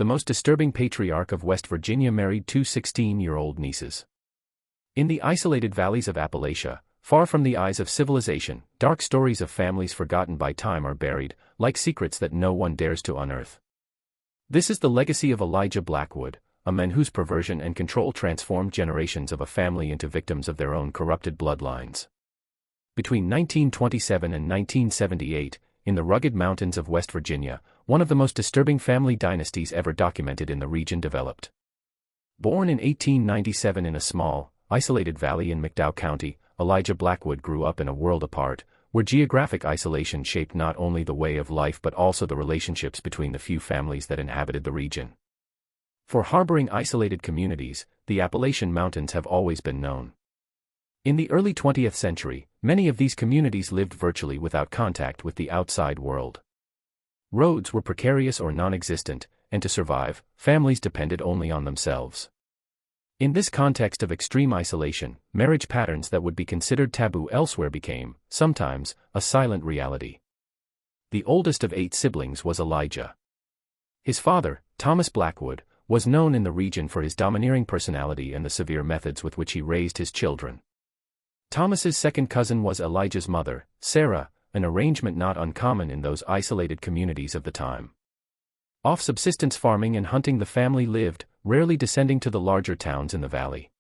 the most disturbing patriarch of West Virginia married two 16-year-old nieces. In the isolated valleys of Appalachia, far from the eyes of civilization, dark stories of families forgotten by time are buried, like secrets that no one dares to unearth. This is the legacy of Elijah Blackwood, a man whose perversion and control transformed generations of a family into victims of their own corrupted bloodlines. Between 1927 and 1978, in the rugged mountains of West Virginia, one of the most disturbing family dynasties ever documented in the region developed. Born in 1897 in a small, isolated valley in McDowell County, Elijah Blackwood grew up in a world apart, where geographic isolation shaped not only the way of life but also the relationships between the few families that inhabited the region. For harboring isolated communities, the Appalachian Mountains have always been known. In the early 20th century, many of these communities lived virtually without contact with the outside world. Roads were precarious or non-existent, and to survive, families depended only on themselves. In this context of extreme isolation, marriage patterns that would be considered taboo elsewhere became, sometimes, a silent reality. The oldest of 8 siblings was Elijah. His father, Thomas Blackwood, was known in the region for his domineering personality and the severe methods with which he raised his children. Thomas's second cousin was Elijah's mother, Sarah, an arrangement not uncommon in those isolated communities of the time. Off subsistence farming and hunting the family lived, rarely descending to the larger towns in the valley.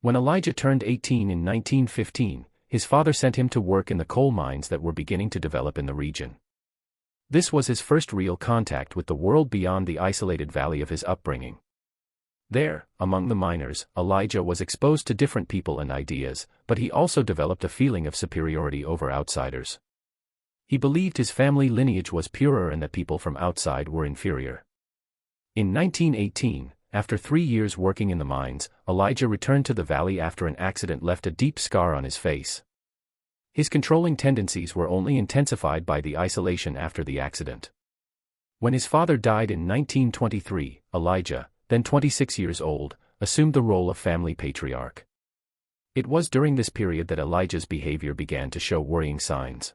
When Elijah turned 18 in 1915, his father sent him to work in the coal mines that were beginning to develop in the region. This was his first real contact with the world beyond the isolated valley of his upbringing. There, among the miners, Elijah was exposed to different people and ideas, but he also developed a feeling of superiority over outsiders. He believed his family lineage was purer and that people from outside were inferior. In 1918, after 3 years working in the mines, Elijah returned to the valley after an accident left a deep scar on his face. His controlling tendencies were only intensified by the isolation after the accident. When his father died in 1923, Elijah, then 26 years old, assumed the role of family patriarch. It was during this period that Elijah's behavior began to show worrying signs.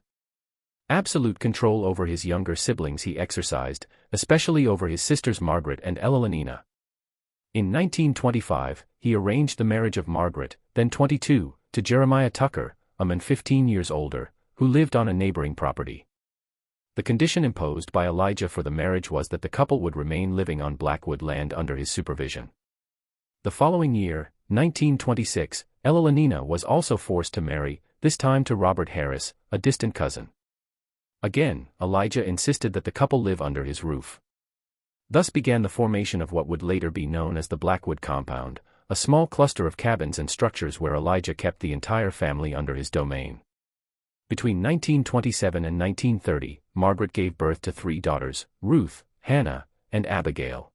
Absolute control over his younger siblings he exercised, especially over his sisters Margaret and Ella. In 1925, he arranged the marriage of Margaret, then 22, to Jeremiah Tucker, a man 15 years older, who lived on a neighboring property. The condition imposed by Elijah for the marriage was that the couple would remain living on Blackwood land under his supervision. The following year, 1926, Ella was also forced to marry, this time to Robert Harris, a distant cousin. Again, Elijah insisted that the couple live under his roof. Thus began the formation of what would later be known as the Blackwood Compound, a small cluster of cabins and structures where Elijah kept the entire family under his domain. Between 1927 and 1930, Margaret gave birth to 3 daughters, Ruth, Hannah, and Abigail.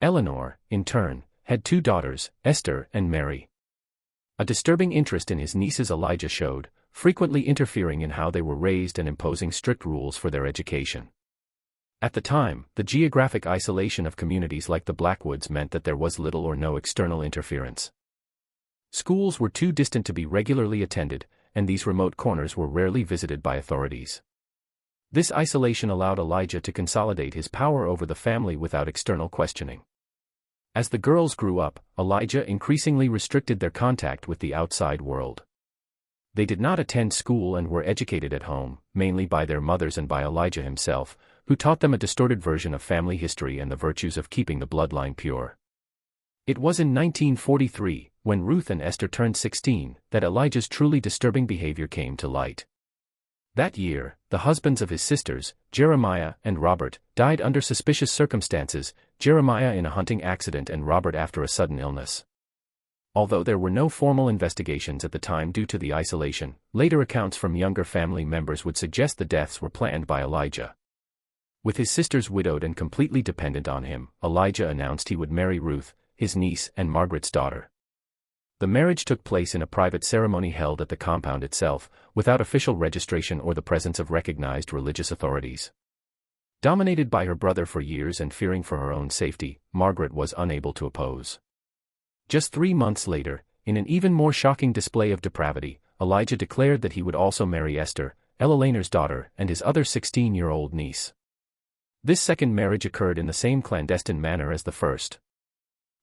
Eleanor, in turn, had 2 daughters, Esther and Mary. A disturbing interest in his nieces Elijah showed, frequently interfering in how they were raised and imposing strict rules for their education. At the time, the geographic isolation of communities like the Blackwoods meant that there was little or no external interference. Schools were too distant to be regularly attended, and these remote corners were rarely visited by authorities. This isolation allowed Elijah to consolidate his power over the family without external questioning. As the girls grew up, Elijah increasingly restricted their contact with the outside world. They did not attend school and were educated at home, mainly by their mothers and by Elijah himself, who taught them a distorted version of family history and the virtues of keeping the bloodline pure. It was in 1943, when Ruth and Esther turned 16, that Elijah's truly disturbing behavior came to light. That year, the husbands of his sisters, Jeremiah and Robert, died under suspicious circumstances, Jeremiah in a hunting accident and Robert after a sudden illness. Although there were no formal investigations at the time due to the isolation, later accounts from younger family members would suggest the deaths were planned by Elijah. With his sisters widowed and completely dependent on him, Elijah announced he would marry Ruth, his niece and Margaret's daughter. The marriage took place in a private ceremony held at the compound itself, without official registration or the presence of recognized religious authorities. Dominated by her brother for years and fearing for her own safety, Margaret was unable to oppose. Just 3 months later, in an even more shocking display of depravity, Elijah declared that he would also marry Esther, Ella daughter, and his other 16-year-old niece. This second marriage occurred in the same clandestine manner as the first.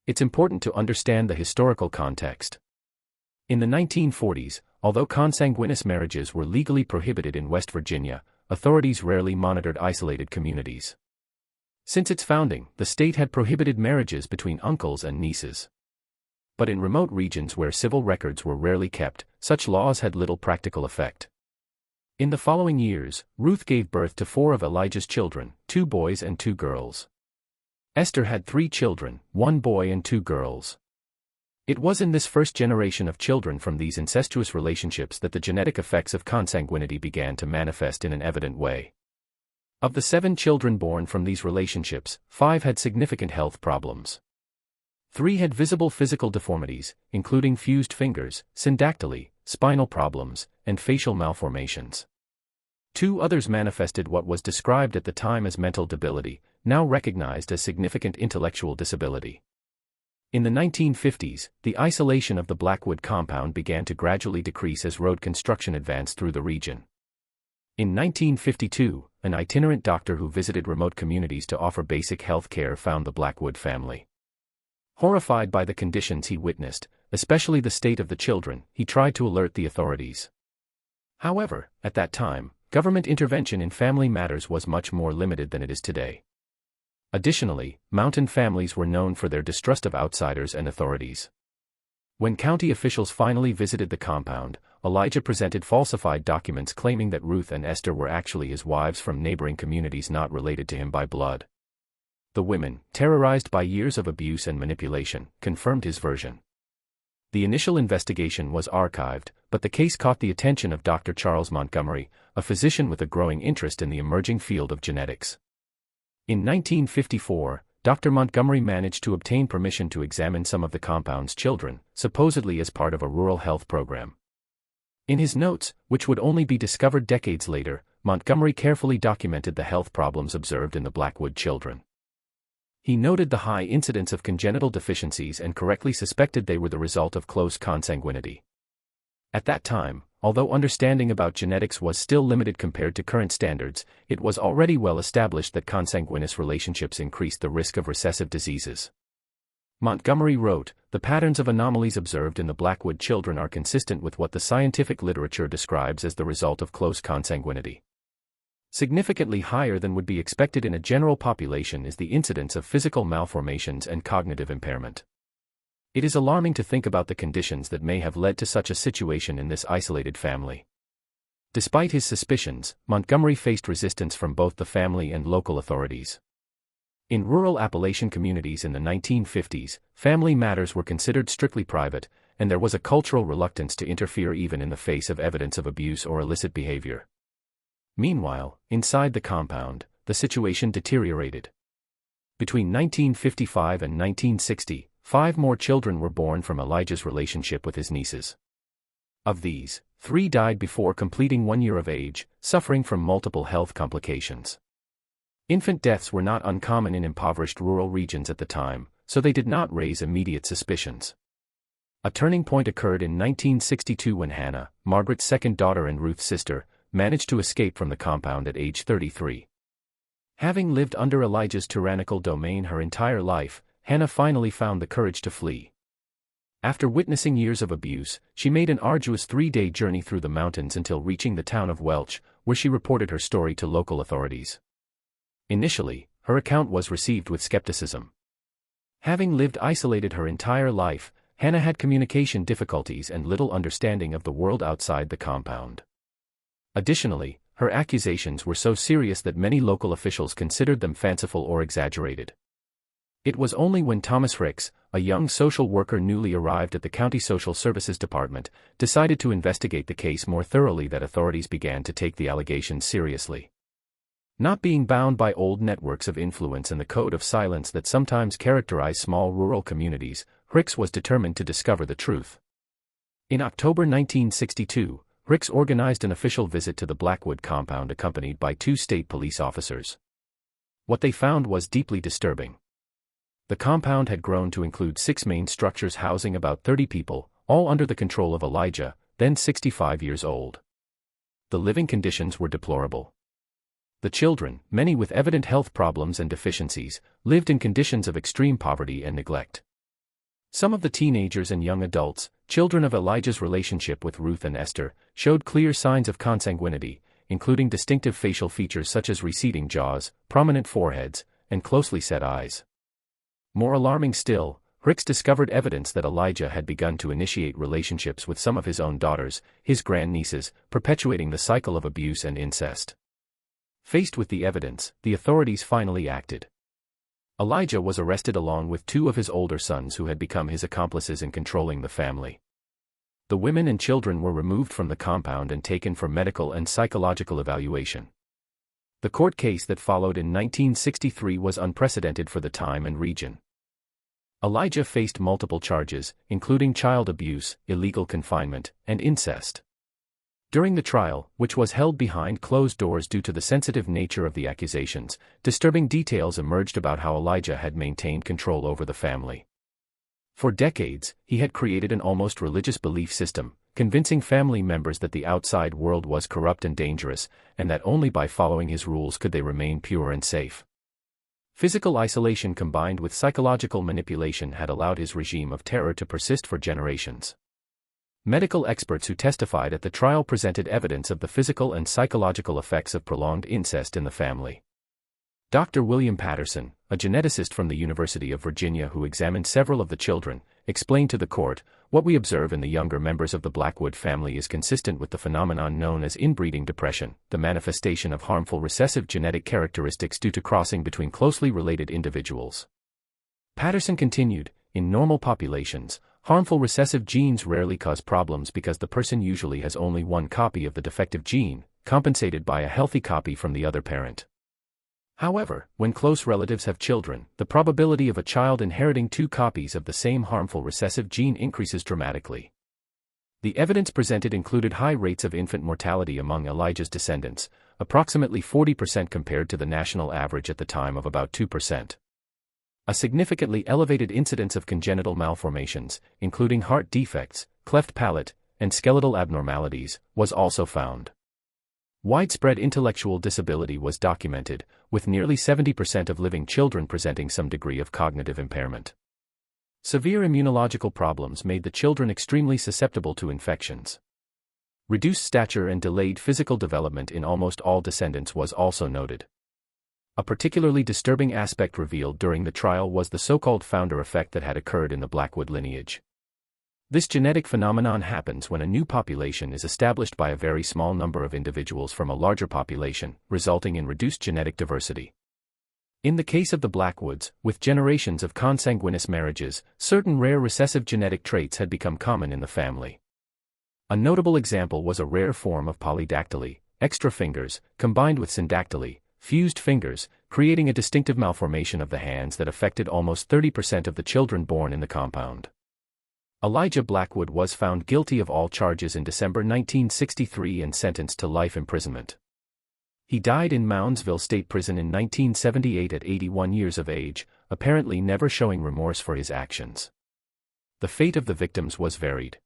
It's important to understand the historical context. In the 1940s, although consanguineous marriages were legally prohibited in West Virginia, authorities rarely monitored isolated communities. Since its founding, the state had prohibited marriages between uncles and nieces. But in remote regions where civil records were rarely kept, such laws had little practical effect. In the following years, Ruth gave birth to 4 of Elijah's children, 2 boys and 2 girls. Esther had 3 children, 1 boy and 2 girls. It was in this first generation of children from these incestuous relationships that the genetic effects of consanguinity began to manifest in an evident way. Of the 7 children born from these relationships, 5 had significant health problems. 3 had visible physical deformities, including fused fingers, syndactyly, spinal problems, and facial malformations. 2 others manifested what was described at the time as mental debility, now recognized as significant intellectual disability. In the 1950s, the isolation of the Blackwood compound began to gradually decrease as road construction advanced through the region. In 1952, an itinerant doctor who visited remote communities to offer basic health care found the Blackwood family. Horrified by the conditions he witnessed, especially the state of the children, he tried to alert the authorities. However, at that time, government intervention in family matters was much more limited than it is today. Additionally, mountain families were known for their distrust of outsiders and authorities. When county officials finally visited the compound, Elijah presented falsified documents claiming that Ruth and Esther were actually his wives from neighboring communities not related to him by blood. The women, terrorized by years of abuse and manipulation, confirmed his version. The initial investigation was archived, but the case caught the attention of Dr. Charles Montgomery, a physician with a growing interest in the emerging field of genetics. In 1954, Dr. Montgomery managed to obtain permission to examine some of the compound's children, supposedly as part of a rural health program. In his notes, which would only be discovered decades later, Montgomery carefully documented the health problems observed in the Blackwood children. He noted the high incidence of congenital deficiencies and correctly suspected they were the result of close consanguinity. At that time, although understanding about genetics was still limited compared to current standards, it was already well established that consanguineous relationships increased the risk of recessive diseases. Montgomery wrote, "The patterns of anomalies observed in the Blackwood children are consistent with what the scientific literature describes as the result of close consanguinity. Significantly higher than would be expected in a general population is the incidence of physical malformations and cognitive impairment. It is alarming to think about the conditions that may have led to such a situation in this isolated family." Despite his suspicions, Montgomery faced resistance from both the family and local authorities. In rural Appalachian communities in the 1950s, family matters were considered strictly private, and there was a cultural reluctance to interfere even in the face of evidence of abuse or illicit behavior. Meanwhile, inside the compound, the situation deteriorated. Between 1955 and 1960, 5 more children were born from Elijah's relationship with his nieces. Of these, 3 died before completing 1 year of age, suffering from multiple health complications. Infant deaths were not uncommon in impoverished rural regions at the time, so they did not raise immediate suspicions. A turning point occurred in 1962 when Hannah, Margaret's second daughter and Ruth's sister, managed to escape from the compound at age 33. Having lived under Elijah's tyrannical domain her entire life, Hannah finally found the courage to flee. After witnessing years of abuse, she made an arduous 3-day journey through the mountains until reaching the town of Welch, where she reported her story to local authorities. Initially, her account was received with skepticism. Having lived isolated her entire life, Hannah had communication difficulties and little understanding of the world outside the compound. Additionally, her accusations were so serious that many local officials considered them fanciful or exaggerated. It was only when Thomas Ricks, a young social worker newly arrived at the County Social Services Department, decided to investigate the case more thoroughly that authorities began to take the allegations seriously. Not being bound by old networks of influence and the code of silence that sometimes characterize small rural communities, Ricks was determined to discover the truth. In October 1962, Ricks organized an official visit to the Blackwood compound accompanied by 2 state police officers. What they found was deeply disturbing. The compound had grown to include 6 main structures housing about 30 people, all under the control of Elijah, then 65 years old. The living conditions were deplorable. The children, many with evident health problems and deficiencies, lived in conditions of extreme poverty and neglect. Some of the teenagers and young adults, children of Elijah's relationship with Ruth and Esther, showed clear signs of consanguinity, including distinctive facial features such as receding jaws, prominent foreheads, and closely set eyes. More alarming still, Ricks discovered evidence that Elijah had begun to initiate relationships with some of his own daughters, his grandnieces, perpetuating the cycle of abuse and incest. Faced with the evidence, the authorities finally acted. Elijah was arrested along with two of his older sons who had become his accomplices in controlling the family. The women and children were removed from the compound and taken for medical and psychological evaluation. The court case that followed in 1963 was unprecedented for the time and region. Elijah faced multiple charges, including child abuse, illegal confinement, and incest. During the trial, which was held behind closed doors due to the sensitive nature of the accusations, disturbing details emerged about how Elijah had maintained control over the family. For decades, he had created an almost religious belief system, convincing family members that the outside world was corrupt and dangerous, and that only by following his rules could they remain pure and safe. Physical isolation combined with psychological manipulation had allowed his regime of terror to persist for generations. Medical experts who testified at the trial presented evidence of the physical and psychological effects of prolonged incest in the family. Dr. William Patterson, a geneticist from the University of Virginia who examined several of the children, explained to the court, "What we observe in the younger members of the Blackwood family is consistent with the phenomenon known as inbreeding depression, the manifestation of harmful recessive genetic characteristics due to crossing between closely related individuals." Patterson continued, "In normal populations, harmful recessive genes rarely cause problems because the person usually has only one copy of the defective gene, compensated by a healthy copy from the other parent. However, when close relatives have children, the probability of a child inheriting two copies of the same harmful recessive gene increases dramatically." The evidence presented included high rates of infant mortality among Elijah's descendants, approximately 40% compared to the national average at the time of about 2%. A significantly elevated incidence of congenital malformations, including heart defects, cleft palate, and skeletal abnormalities, was also found. Widespread intellectual disability was documented, with nearly 70% of living children presenting some degree of cognitive impairment. Severe immunological problems made the children extremely susceptible to infections. Reduced stature and delayed physical development in almost all descendants was also noted. A particularly disturbing aspect revealed during the trial was the so-called founder effect that had occurred in the Blackwood lineage. This genetic phenomenon happens when a new population is established by a very small number of individuals from a larger population, resulting in reduced genetic diversity. In the case of the Blackwoods, with generations of consanguineous marriages, certain rare recessive genetic traits had become common in the family. A notable example was a rare form of polydactyly, extra fingers, combined with syndactyly, fused fingers, creating a distinctive malformation of the hands that affected almost 30% of the children born in the compound. Elijah Blackwood was found guilty of all charges in December 1963 and sentenced to life imprisonment. He died in Moundsville State Prison in 1978 at 81 years of age, apparently never showing remorse for his actions. The fate of the victims was varied.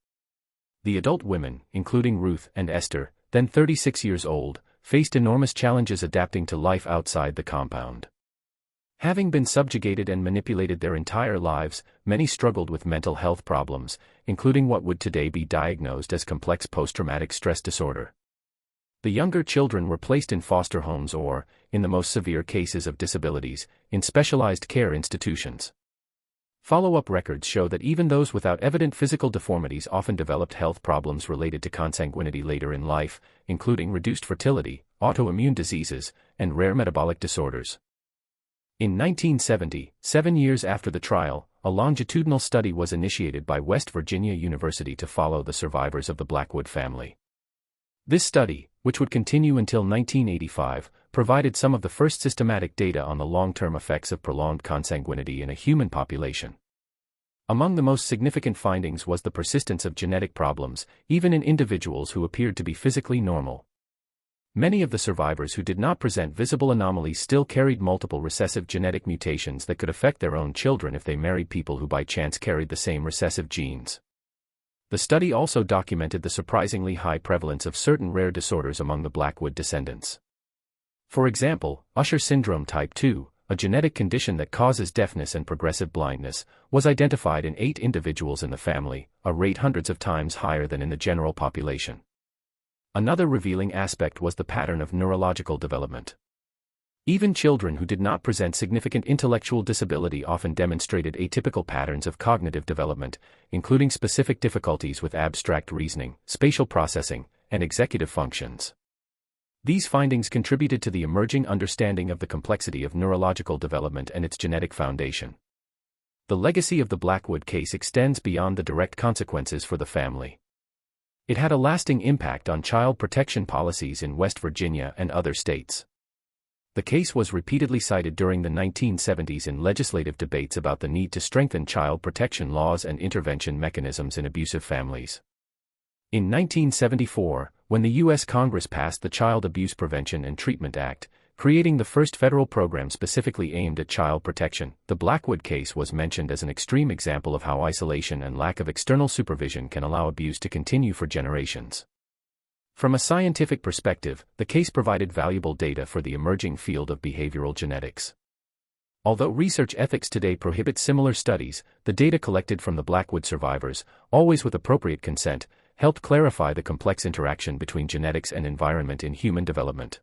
The adult women, including Ruth and Esther, then 36 years old, faced enormous challenges adapting to life outside the compound. Having been subjugated and manipulated their entire lives, many struggled with mental health problems, including what would today be diagnosed as complex post-traumatic stress disorder. The younger children were placed in foster homes or, in the most severe cases of disabilities, in specialized care institutions. Follow-up records show that even those without evident physical deformities often developed health problems related to consanguinity later in life, including reduced fertility, autoimmune diseases, and rare metabolic disorders. In 1970, 7 years after the trial, a longitudinal study was initiated by West Virginia University to follow the survivors of the Blackwood family. This study, which would continue until 1985, provided some of the first systematic data on the long-term effects of prolonged consanguinity in a human population. Among the most significant findings was the persistence of genetic problems, even in individuals who appeared to be physically normal. Many of the survivors who did not present visible anomalies still carried multiple recessive genetic mutations that could affect their own children if they married people who by chance carried the same recessive genes. The study also documented the surprisingly high prevalence of certain rare disorders among the Blackwood descendants. For example, Usher syndrome type 2, a genetic condition that causes deafness and progressive blindness, was identified in 8 individuals in the family, a rate hundreds of times higher than in the general population. Another revealing aspect was the pattern of neurological development. Even children who did not present significant intellectual disability often demonstrated atypical patterns of cognitive development, including specific difficulties with abstract reasoning, spatial processing, and executive functions. These findings contributed to the emerging understanding of the complexity of neurological development and its genetic foundation. The legacy of the Blackwood case extends beyond the direct consequences for the family. It had a lasting impact on child protection policies in West Virginia and other states. The case was repeatedly cited during the 1970s in legislative debates about the need to strengthen child protection laws and intervention mechanisms in abusive families. In 1974, when the U.S. Congress passed the Child Abuse Prevention and Treatment Act, creating the first federal program specifically aimed at child protection, the Blackwood case was mentioned as an extreme example of how isolation and lack of external supervision can allow abuse to continue for generations. From a scientific perspective, the case provided valuable data for the emerging field of behavioral genetics. Although research ethics today prohibit similar studies, the data collected from the Blackwood survivors, always with appropriate consent, helped clarify the complex interaction between genetics and environment in human development.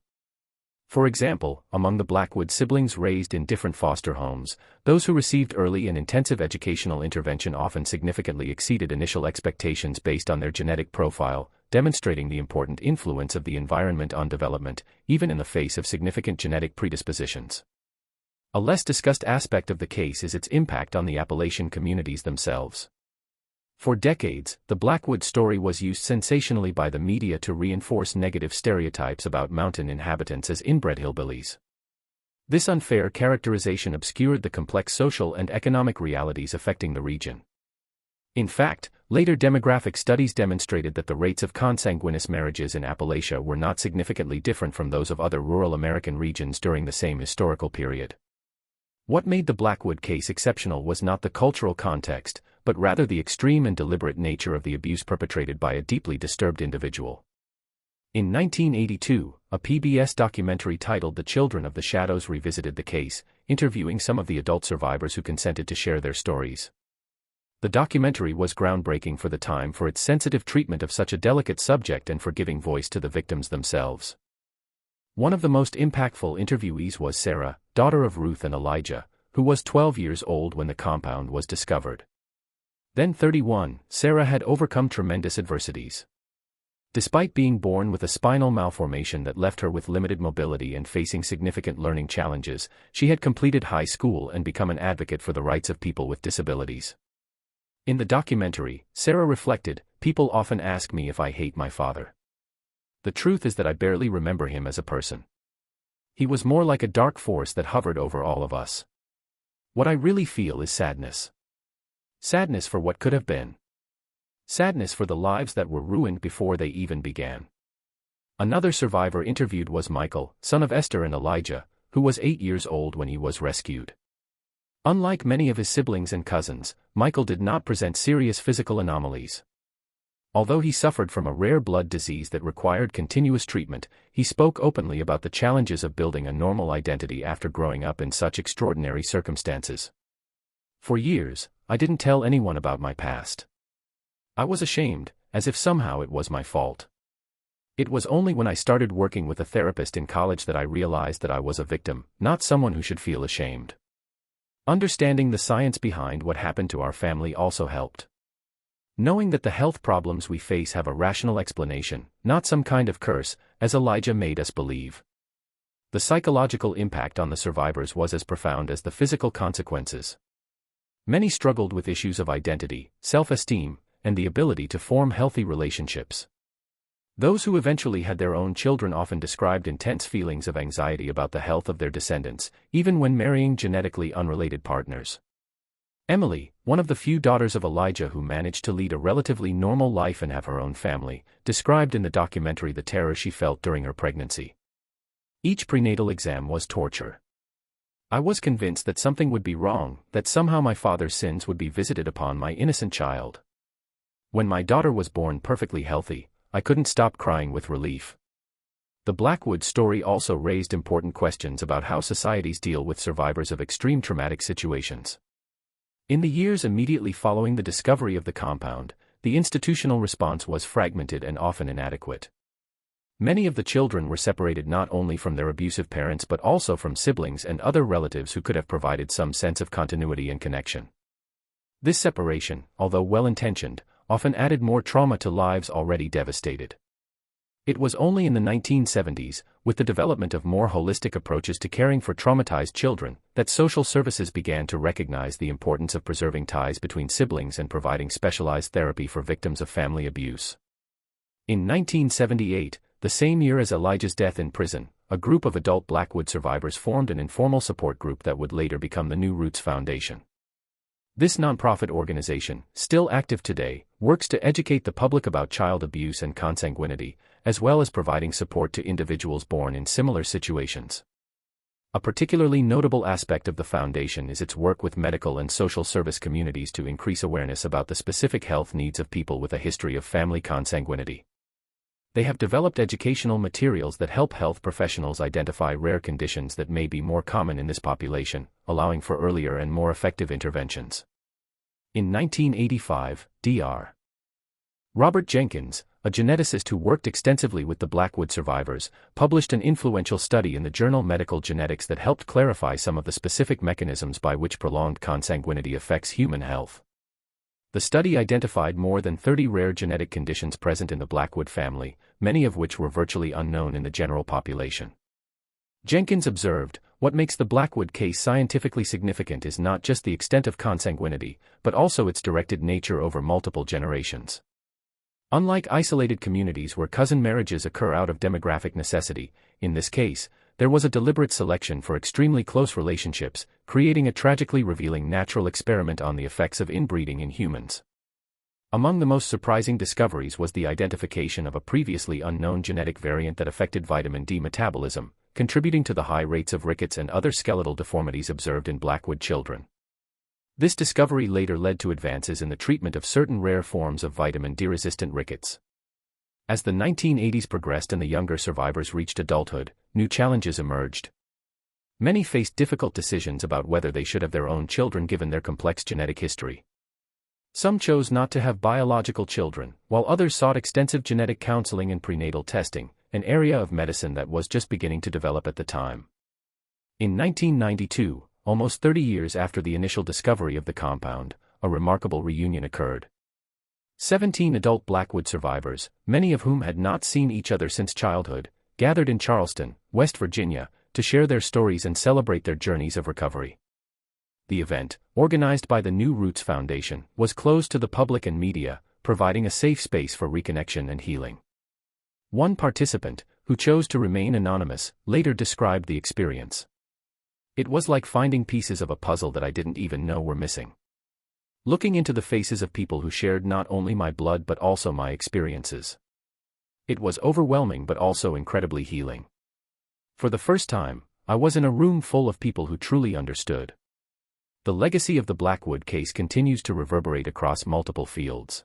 For example, among the Blackwood siblings raised in different foster homes, those who received early and intensive educational intervention often significantly exceeded initial expectations based on their genetic profile, demonstrating the important influence of the environment on development, even in the face of significant genetic predispositions. A less discussed aspect of the case is its impact on the Appalachian communities themselves. For decades, the Blackwood story was used sensationally by the media to reinforce negative stereotypes about mountain inhabitants as inbred hillbillies. This unfair characterization obscured the complex social and economic realities affecting the region. In fact, later demographic studies demonstrated that the rates of consanguineous marriages in Appalachia were not significantly different from those of other rural American regions during the same historical period. What made the Blackwood case exceptional was not the cultural context, but rather the extreme and deliberate nature of the abuse perpetrated by a deeply disturbed individual. In 1982, a PBS documentary titled The Children of the Shadows revisited the case, interviewing some of the adult survivors who consented to share their stories. The documentary was groundbreaking for the time for its sensitive treatment of such a delicate subject and for giving voice to the victims themselves. One of the most impactful interviewees was Sarah, daughter of Ruth and Elijah, who was 12 years old when the compound was discovered. Then 31, Sarah had overcome tremendous adversities. Despite being born with a spinal malformation that left her with limited mobility and facing significant learning challenges, she had completed high school and become an advocate for the rights of people with disabilities. In the documentary, Sarah reflected, "People often ask me if I hate my father. The truth is that I barely remember him as a person. He was more like a dark force that hovered over all of us. What I really feel is sadness. Sadness for what could have been. Sadness for the lives that were ruined before they even began." Another survivor interviewed was Michael, son of Esther and Elijah, who was 8 years old when he was rescued. Unlike many of his siblings and cousins, Michael did not present serious physical anomalies. Although he suffered from a rare blood disease that required continuous treatment, he spoke openly about the challenges of building a normal identity after growing up in such extraordinary circumstances. "For years, I didn't tell anyone about my past. I was ashamed, as if somehow it was my fault. It was only when I started working with a therapist in college that I realized that I was a victim, not someone who should feel ashamed." Understanding the science behind what happened to our family also helped. Knowing that the health problems we face have a rational explanation, not some kind of curse, as Elijah made us believe. The psychological impact on the survivors was as profound as the physical consequences. Many struggled with issues of identity, self-esteem, and the ability to form healthy relationships. Those who eventually had their own children often described intense feelings of anxiety about the health of their descendants, even when marrying genetically unrelated partners. Emily, one of the few daughters of Elijah who managed to lead a relatively normal life and have her own family, described in the documentary the terror she felt during her pregnancy. "Each prenatal exam was torture. I was convinced that something would be wrong, that somehow my father's sins would be visited upon my innocent child. When my daughter was born perfectly healthy, I couldn't stop crying with relief. The Blackwood story also raised important questions about how societies deal with survivors of extreme traumatic situations. In the years immediately following the discovery of the compound, the institutional response was fragmented and often inadequate. Many of the children were separated not only from their abusive parents but also from siblings and other relatives who could have provided some sense of continuity and connection. This separation, although well-intentioned, often added more trauma to lives already devastated. It was only in the 1970s, with the development of more holistic approaches to caring for traumatized children, that social services began to recognize the importance of preserving ties between siblings and providing specialized therapy for victims of family abuse. In 1978, the same year as Elijah's death in prison, a group of adult Blackwood survivors formed an informal support group that would later become the New Roots Foundation. This nonprofit organization, still active today, works to educate the public about child abuse and consanguinity, as well as providing support to individuals born in similar situations. A particularly notable aspect of the foundation is its work with medical and social service communities to increase awareness about the specific health needs of people with a history of family consanguinity. They have developed educational materials that help health professionals identify rare conditions that may be more common in this population, allowing for earlier and more effective interventions. In 1985, Dr. Robert Jenkins, a geneticist who worked extensively with the Blackwood survivors, published an influential study in the journal Medical Genetics that helped clarify some of the specific mechanisms by which prolonged consanguinity affects human health. The study identified more than 30 rare genetic conditions present in the Blackwood family, many of which were virtually unknown in the general population. Jenkins observed, "What makes the Blackwood case scientifically significant is not just the extent of consanguinity, but also its directed nature over multiple generations." Unlike isolated communities where cousin marriages occur out of demographic necessity, in this case, there was a deliberate selection for extremely close relationships, creating a tragically revealing natural experiment on the effects of inbreeding in humans. Among the most surprising discoveries was the identification of a previously unknown genetic variant that affected vitamin D metabolism, contributing to the high rates of rickets and other skeletal deformities observed in Blackwood children. This discovery later led to advances in the treatment of certain rare forms of vitamin D-resistant rickets. As the 1980s progressed and the younger survivors reached adulthood, new challenges emerged. Many faced difficult decisions about whether they should have their own children given their complex genetic history. Some chose not to have biological children, while others sought extensive genetic counseling and prenatal testing, an area of medicine that was just beginning to develop at the time. In 1992, almost 30 years after the initial discovery of the compound, a remarkable reunion occurred. 17 adult Blackwood survivors, many of whom had not seen each other since childhood, gathered in Charleston, West Virginia, to share their stories and celebrate their journeys of recovery. The event, organized by the New Roots Foundation, was closed to the public and media, providing a safe space for reconnection and healing. One participant, who chose to remain anonymous, later described the experience. "It was like finding pieces of a puzzle that I didn't even know were missing. Looking into the faces of people who shared not only my blood but also my experiences. It was overwhelming but also incredibly healing. For the first time, I was in a room full of people who truly understood." The legacy of the Blackwood case continues to reverberate across multiple fields.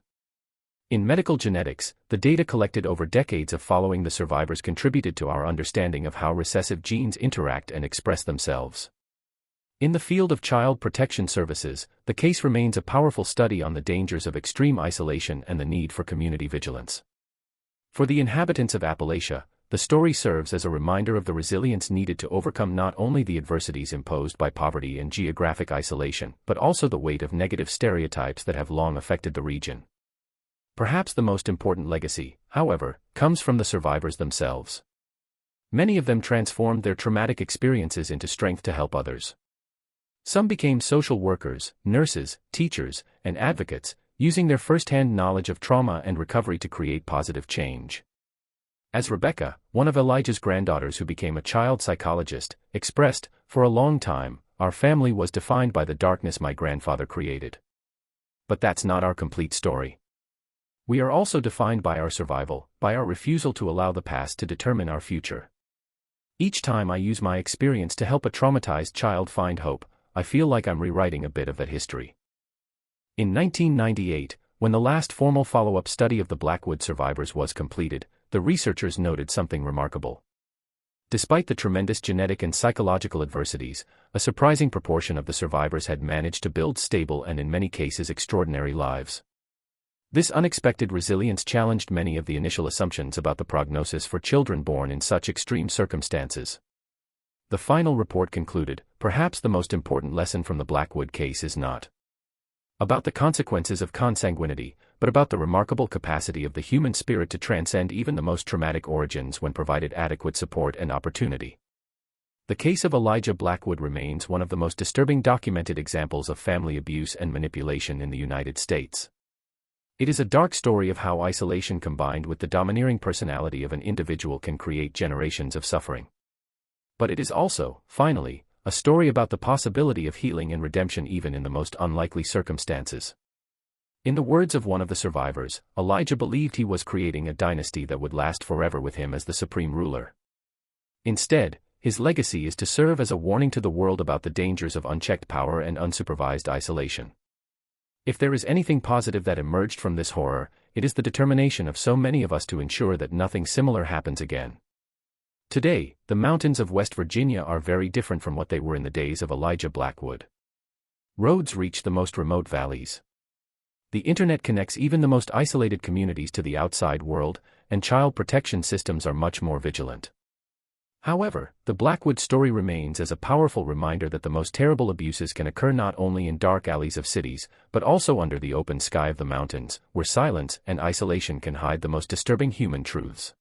In medical genetics, the data collected over decades of following the survivors contributed to our understanding of how recessive genes interact and express themselves. In the field of child protection services, the case remains a powerful study on the dangers of extreme isolation and the need for community vigilance. For the inhabitants of Appalachia, the story serves as a reminder of the resilience needed to overcome not only the adversities imposed by poverty and geographic isolation, but also the weight of negative stereotypes that have long affected the region. Perhaps the most important legacy, however, comes from the survivors themselves. Many of them transformed their traumatic experiences into strength to help others. Some became social workers, nurses, teachers, and advocates, using their first-hand knowledge of trauma and recovery to create positive change. As Rebecca, one of Elijah's granddaughters who became a child psychologist, expressed, "For a long time, our family was defined by the darkness my grandfather created. But that's not our complete story. We are also defined by our survival, by our refusal to allow the past to determine our future. Each time I use my experience to help a traumatized child find hope, I feel like I'm rewriting a bit of that history." In 1998, when the last formal follow-up study of the Blackwood survivors was completed, the researchers noted something remarkable. Despite the tremendous genetic and psychological adversities, a surprising proportion of the survivors had managed to build stable and in many cases extraordinary lives. This unexpected resilience challenged many of the initial assumptions about the prognosis for children born in such extreme circumstances. The final report concluded, perhaps the most important lesson from the Blackwood case is not about the consequences of consanguinity, but about the remarkable capacity of the human spirit to transcend even the most traumatic origins when provided adequate support and opportunity. The case of Elijah Blackwood remains one of the most disturbing documented examples of family abuse and manipulation in the United States. It is a dark story of how isolation combined with the domineering personality of an individual can create generations of suffering. But it is also, finally, a story about the possibility of healing and redemption even in the most unlikely circumstances. In the words of one of the survivors, Elijah believed he was creating a dynasty that would last forever with him as the supreme ruler. Instead, his legacy is to serve as a warning to the world about the dangers of unchecked power and unsupervised isolation. If there is anything positive that emerged from this horror, it is the determination of so many of us to ensure that nothing similar happens again. Today, the mountains of West Virginia are very different from what they were in the days of Elijah Blackwood. Roads reach the most remote valleys. The internet connects even the most isolated communities to the outside world, and child protection systems are much more vigilant. However, the Blackwood story remains as a powerful reminder that the most terrible abuses can occur not only in dark alleys of cities, but also under the open sky of the mountains, where silence and isolation can hide the most disturbing human truths.